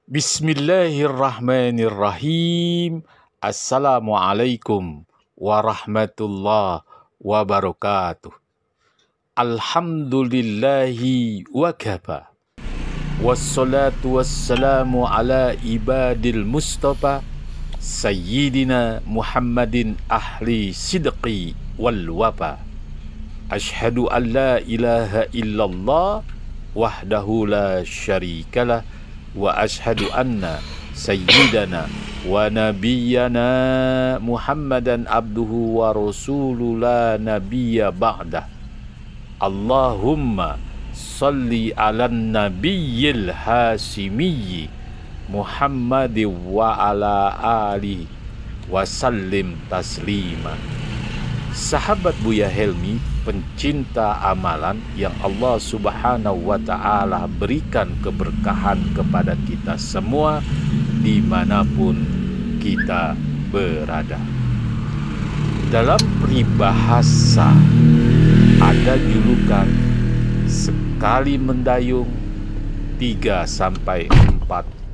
Bismillahirrahmanirrahim. Assalamualaikum warahmatullahi wabarakatuh. Alhamdulillahi wa kafa. Wassalatu wassalamu ala ibadil mustafa Sayyidina Muhammadin ahli sidqi wal wafa. Ashhadu an la ilaha illallah wahdahu la syarikalah wa ashhadu anna sayyidana wa nabiyyana Muhammadan abduhu wa rasuluhu la nabiyya ba'dah. Allahumma salli ala nabiyyil hasimiyyi Muhammadi wa ala alihi wa sallim taslima. Sahabat Buya Helmi, pencinta amalan yang Allah Subhanahu wa Ta'ala berikan keberkahan kepada kita semua dimanapun kita berada. Dalam peribahasa ada julukan sekali mendayung 3-4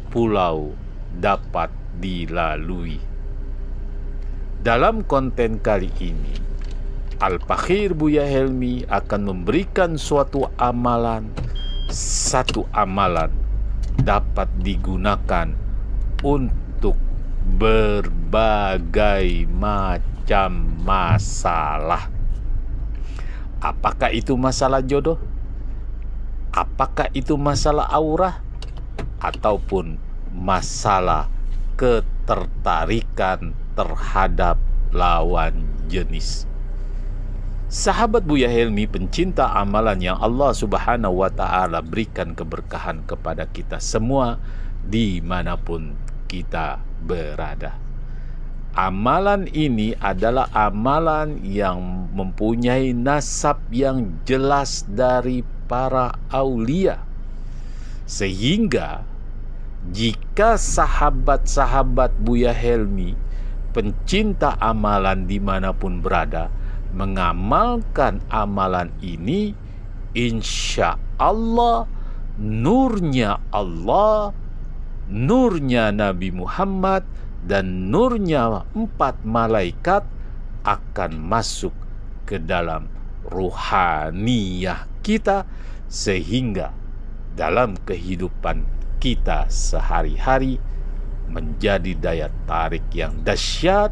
pulau dapat dilalui. Dalam konten kali ini, Al-Fakhir Buya Helmi akan memberikan suatu amalan. Satu amalan dapat digunakan untuk berbagai macam masalah. Apakah itu masalah jodoh? Apakah itu masalah aurah? Ataupun masalah ketertarikan terhadap lawan jenis. Sahabat Buya Helmi, pencinta amalan yang Allah Subhanahu wa Ta'ala berikan keberkahan kepada kita semua dimanapun kita berada. Amalan ini adalah amalan yang mempunyai nasab yang jelas dari para aulia, sehingga jika sahabat-sahabat Buya Helmi, pencinta amalan dimanapun berada, mengamalkan amalan ini, insya Allah nurnya Allah, nurnya Nabi Muhammad, dan nurnya 4 malaikat akan masuk ke dalam ruhaniyah kita, sehingga dalam kehidupan kita sehari-hari menjadi daya tarik yang dahsyat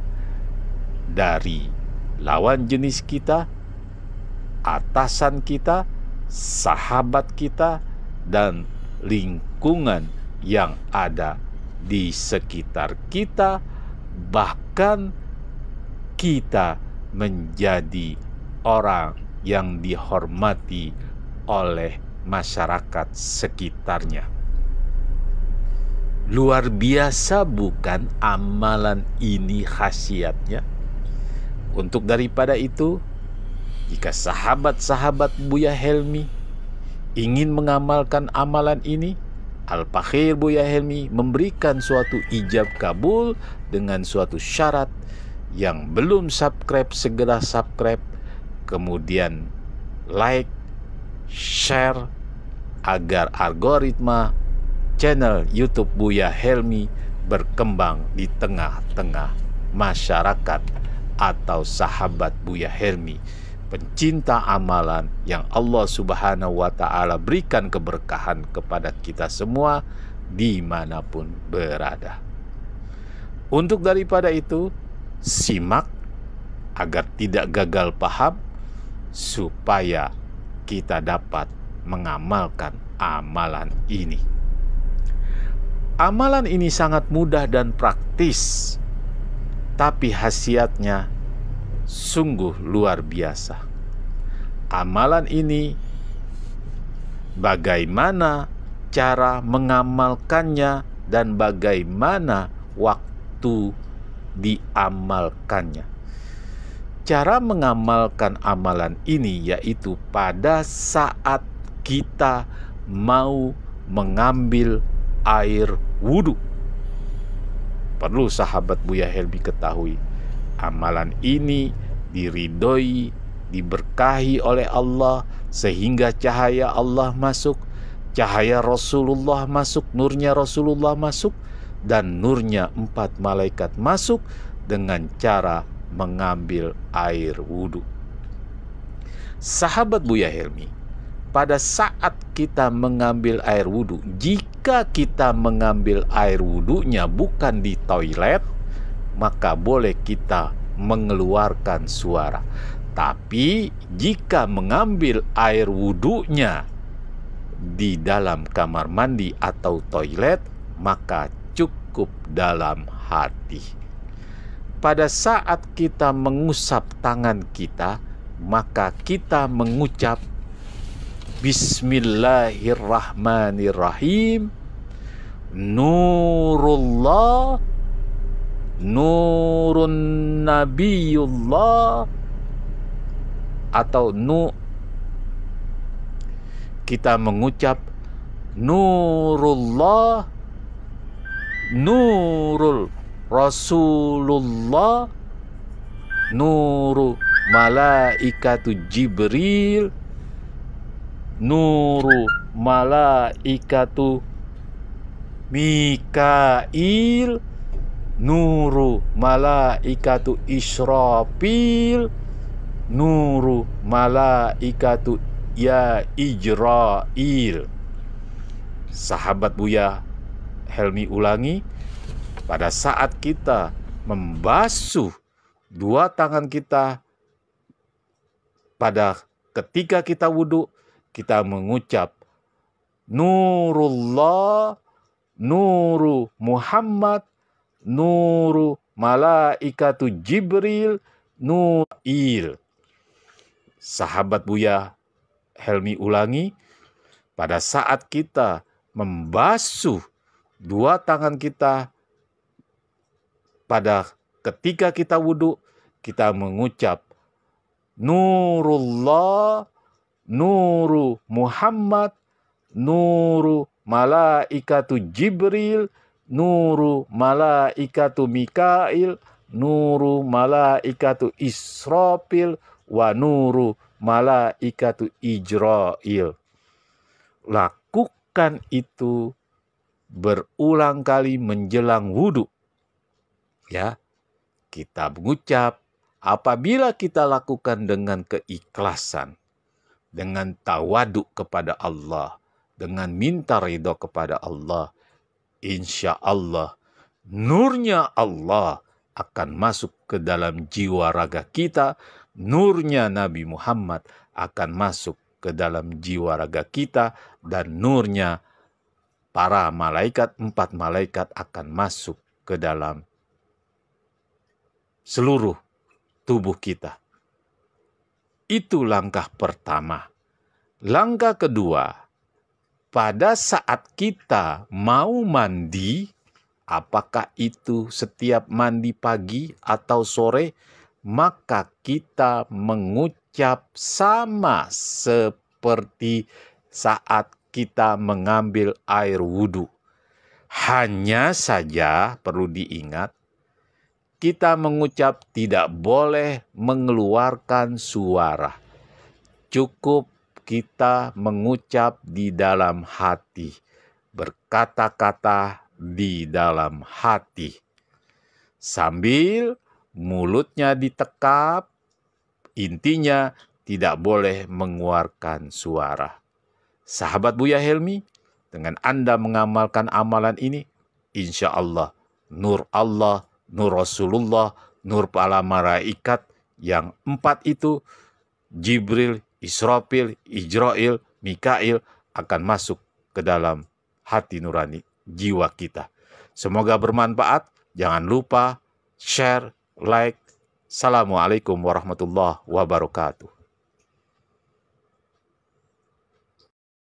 dari lawan jenis kita, atasan kita, sahabat kita, dan lingkungan yang ada di sekitar kita. Bahkan kita menjadi orang yang dihormati oleh masyarakat sekitarnya. Luar biasa bukan amalan ini khasiatnya? Untuk daripada itu, jika sahabat-sahabat Buya Helmi ingin mengamalkan amalan ini, Al-Fakhir Buya Helmi memberikan suatu ijab kabul dengan suatu syarat. Yang belum subscribe, segera subscribe, kemudian like, share, agar algoritma channel YouTube Buya Helmi berkembang di tengah-tengah masyarakat atau sahabat Buya Helmi, pencinta amalan yang Allah Subhanahu wa Ta'ala berikan keberkahan kepada kita semua dimanapun berada. Untuk daripada itu, simak agar tidak gagal paham, supaya kita dapat mengamalkan amalan ini. Amalan ini sangat mudah dan praktis, tapi khasiatnya sungguh luar biasa. Amalan ini, bagaimana cara mengamalkannya dan bagaimana waktu diamalkannya. Cara mengamalkan amalan ini yaitu pada saat kita mau mengambil air wudhu. Perlu sahabat Buya Helmi ketahui, amalan ini diridhoi, diberkahi oleh Allah, sehingga cahaya Allah masuk. cahaya Rasulullah masuk, nurnya Rasulullah masuk, dan nurnya 4 malaikat masuk dengan cara mengambil air wudhu. Sahabat Buya Helmi, pada saat kita mengambil air wudhu, jika kita mengambil air wudhunya bukan di toilet, maka boleh kita mengeluarkan suara. Tapi jika mengambil air wudhunya di dalam kamar mandi atau toilet, maka cukup dalam hati. Pada saat kita mengusap tangan kita, maka kita mengucap Bismillahirrahmanirrahim. Nurullah, nurun nabiyullah, atau kita mengucap Nurullah, nurul Rasulullah, nuru malaikatu Jibril, nuru malaikatu Mikail, nuru malaikatu Israfil, nuru malaikatu ya Ijrail. Sahabat Buya Helmi ulangi, pada saat kita membasuh dua tangan kita pada ketika kita wudhu, kita mengucap Nurullah, nuru Muhammad, nuru malaikatu Jibril, nuril. Sahabat Buya Helmi ulangi, pada saat kita membasuh dua tangan kita pada ketika kita wudhu, kita mengucap Nurullah, nuru Muhammad, nuru malaikatu Jibril, nuru malaikatu Mikail, nuru malaikatu Israfil, wa nuru malaikatu Ijrail. Lakukan itu berulang kali menjelang wudhu. Ya, kita mengucap, apabila kita lakukan dengan keikhlasan, dengan tawaduk kepada Allah, dengan minta ridho kepada Allah, insya Allah nurnya Allah akan masuk ke dalam jiwa raga kita, nurnya Nabi Muhammad akan masuk ke dalam jiwa raga kita, dan nurnya para malaikat, 4 malaikat akan masuk ke dalam seluruh tubuh kita. Itu langkah pertama. Langkah kedua, pada saat kita mau mandi, apakah itu setiap mandi pagi atau sore, maka kita mengucap sama seperti saat kita mengambil air wudhu. Hanya saja perlu diingat, kita mengucap tidak boleh mengeluarkan suara. Cukup kita mengucap di dalam hati, berkata-kata di dalam hati, sambil mulutnya ditekap, intinya tidak boleh mengeluarkan suara. Sahabat Buya Helmi, dengan Anda mengamalkan amalan ini, insya Allah nur Allah, nur Rasulullah, nur para malaikat yang 4 itu, Jibril, Israfil, Ijrail, Mikail, akan masuk ke dalam hati nurani jiwa kita. Semoga bermanfaat. Jangan lupa share, like. Assalamualaikum warahmatullahi wabarakatuh.